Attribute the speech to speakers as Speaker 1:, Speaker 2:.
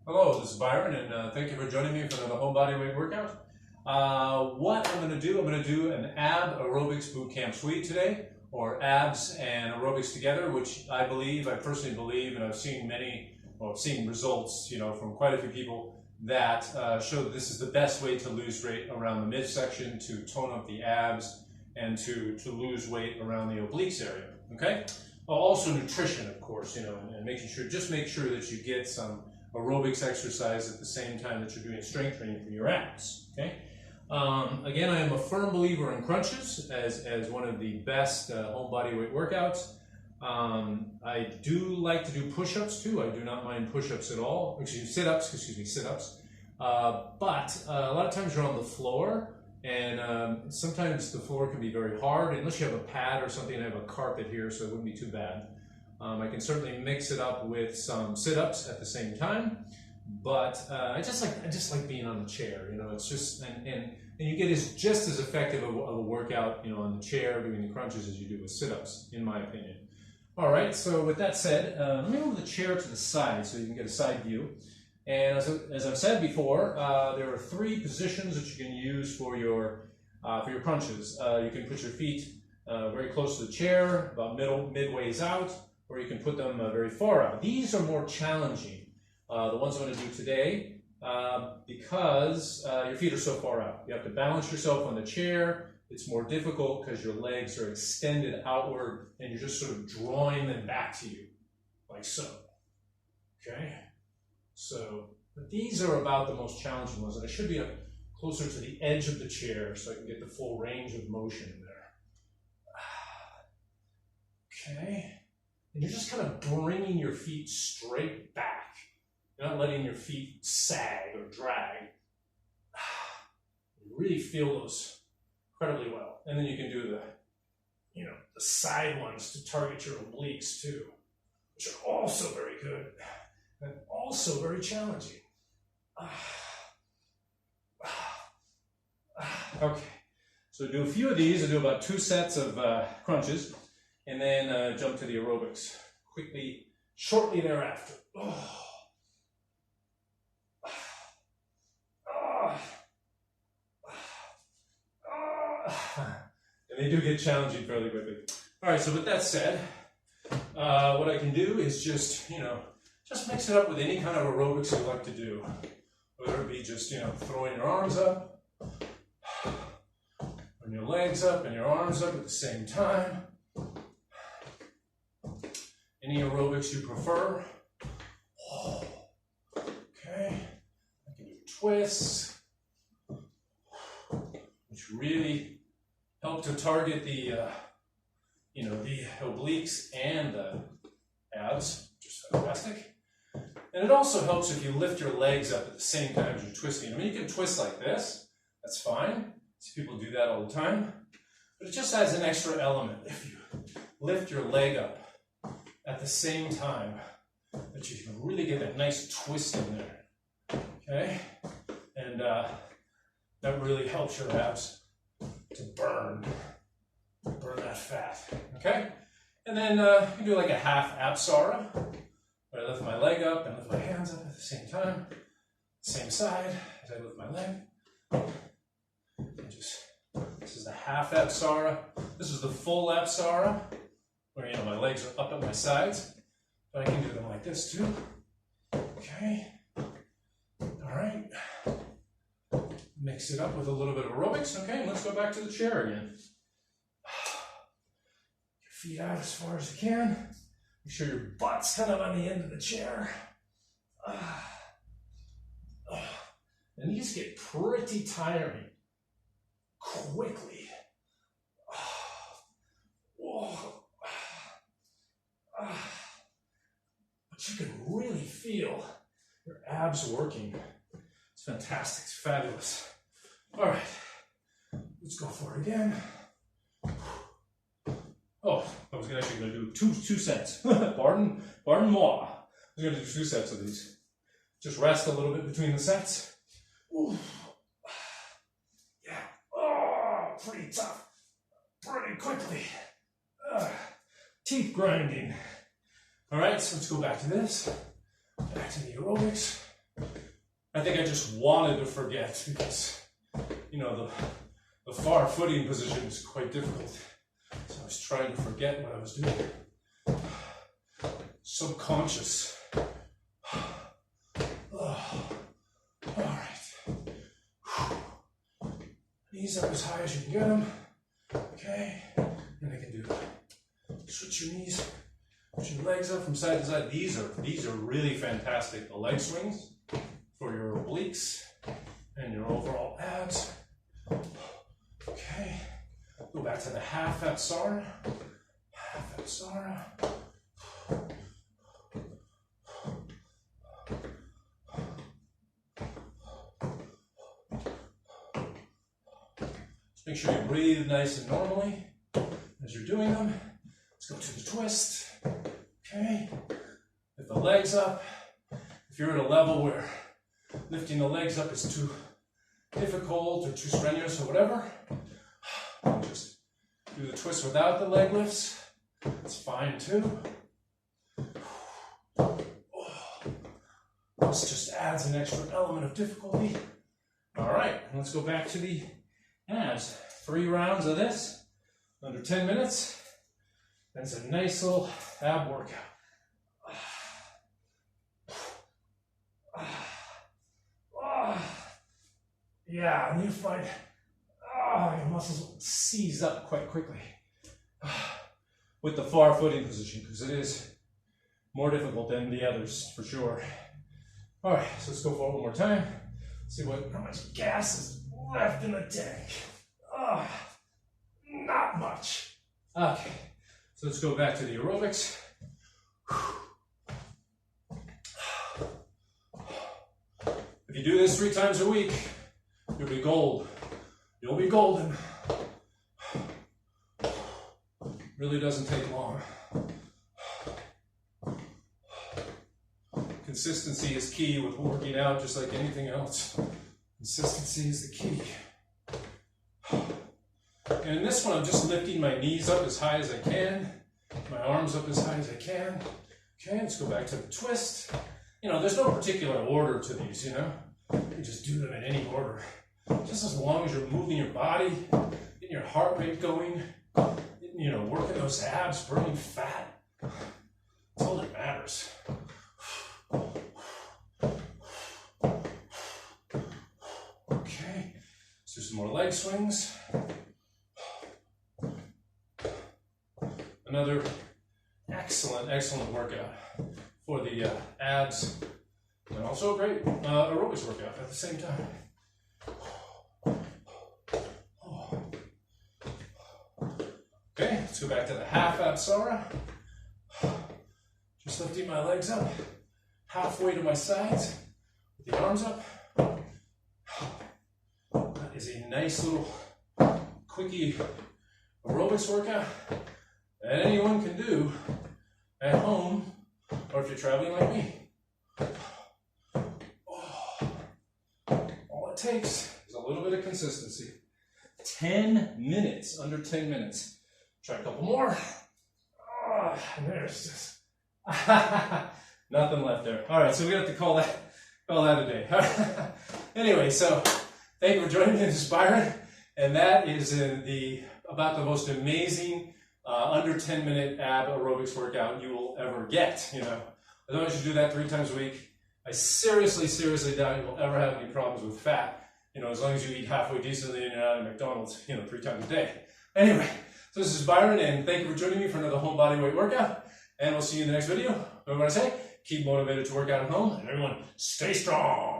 Speaker 1: Hello, this is Byron, and thank you for joining me for another home body weight workout. What I'm going to do an ab aerobics bootcamp suite today, or abs and aerobics together, which I personally believe, and I've seen results, from quite a few people that show that this is the best way to lose weight around the midsection, to tone up the abs, and to lose weight around the obliques area. Okay. Also nutrition, of course, and make sure that you get some aerobics exercise at the same time that you're doing strength training for your abs. Okay. Again, I am a firm believer in crunches as one of the best home body weight workouts. I do like to do push-ups too. I do not mind push-ups at all. Sit-ups. But a lot of times you're on the floor, and sometimes the floor can be very hard unless you have a pad or something. I have a carpet here, so it wouldn't be too bad. I can certainly mix it up with some sit-ups at the same time, but I just like being on the chair. It's just and you get just as effective of a workout, on the chair doing the crunches as you do with sit-ups, in my opinion. All right. So with that said, let me move the chair to the side so you can get a side view. And as I've said before, there are 3 positions that you can use for your crunches. You can put your feet very close to the chair, about midways out, or you can put them very far out. These are more challenging, the ones I'm going to do today, because your feet are so far out. You have to balance yourself on the chair. It's more difficult because your legs are extended outward, and you're just sort of drawing them back to you, like so. Okay? So, but these are about the most challenging ones, and I should be up closer to the edge of the chair so I can get the full range of motion in there. Okay. And you're just kind of bringing your feet straight back. You're not letting your feet sag or drag. You really feel those incredibly well. And then you can do the side ones to target your obliques too, which are also very good and also very challenging. Okay, so do a few of these. I'll do about 2 sets of crunches, and then jump to the aerobics shortly thereafter. And they do get challenging fairly quickly. All right, so with that said, what I can do is just mix it up with any kind of aerobics you like to do. Whether it be just, throwing your arms up, and your legs up and your arms up at the same time. Any aerobics you prefer. Okay. I can do twists, which really help to target the obliques and the abs, which is fantastic. And it also helps if you lift your legs up at the same time as you're twisting. I mean, you can twist like this. That's fine. See people do that all the time. But it just adds an extra element if you lift your leg up at the same time, that you can really get that nice twist in there. Okay? And that really helps your abs to burn that fat. Okay? And then you can do like a half absara, where I lift my leg up and lift my hands up at the same time. Same side as I lift my leg. This is the half absara. This is the full absara, where my legs are up at my sides, but I can do them like this too. Okay. All right. Mix it up with a little bit of aerobics. Okay, and let's go back to the chair again. Your feet out as far as you can. Make sure your butt's kind of on the end of the chair. And these get pretty tiring quickly. But you can really feel your abs working. It's fantastic. It's fabulous. All right, let's go for it again. Oh, I was actually going to do two sets. Pardon moi. I was going to do 2 sets of these. Just rest a little bit between the sets. Ooh. Yeah. Oh, pretty tough. Pretty quickly. Teeth grinding. All right, so let's go back to this. Back to the aerobics. think I just wanted to forget because, you know, the far footing position is quite difficult. So I was trying to forget what I was doing. Subconscious. All right. Knees up as high as you can get them. Okay. And I can do switch your knees, switch your legs up from side to side. These are really fantastic. The leg swings for your obliques and your overall abs. Okay. Go back to the half Apsara. Half Apsara. Just make sure you breathe nice and normally as you're doing them. Let's go to the twist. Okay. Lift the legs up. If you're at a level where lifting the legs up is too difficult or too strenuous or whatever, just do the twist without the leg lifts. It's fine too. This just adds an extra element of difficulty. All right, let's go back to the abs. 3 rounds of this, under 10 minutes. That's a nice little ab workout. Yeah, and you find your muscles will seize up quite quickly with the far footing position because it is more difficult than the others for sure. All right, so let's go for it one more time. See how much gas is left in the tank. Not much. Okay, so let's go back to the aerobics. If you do this 3 times a week, you'll be gold. You'll be golden. Really doesn't take long. Consistency is key with working out, just like anything else. Consistency is the key. And in this one, I'm just lifting my knees up as high as I can, my arms up as high as I can. Okay, let's go back to the twist. You know, there's no particular order to these, you know. You just do them in any order. Just as long as you're moving your body, getting your heart rate going, you know, working those abs, burning fat. That's all that matters. Okay, let's do some more leg swings. Another excellent workout for the abs, and also a great aerobics workout at the same time. Okay, let's go back to the half Apsara. Just lifting my legs up, halfway to my sides, with the arms up. That is a nice little quickie aerobics workout that anyone can do at home, or if you're traveling like me. All it takes is a little bit of consistency. 10 minutes, under 10 minutes. Try a couple more. And there's just nothing left there. All right, so we have to call that a day. Anyway, so thank you for joining me. This is Byron, and that is about the most amazing under 10-minute ab aerobics workout you will ever get. You know, as long as you do that 3 times a week, I seriously doubt you will ever have any problems with fat. You know, as long as you eat halfway decently and you're not at McDonald's, you know, 3 times a day. Anyway, so this is Byron, and thank you for joining me for another home body weight workout. And we'll see you in the next video. Remember what I say? Keep motivated to work out at home, and everyone, stay strong.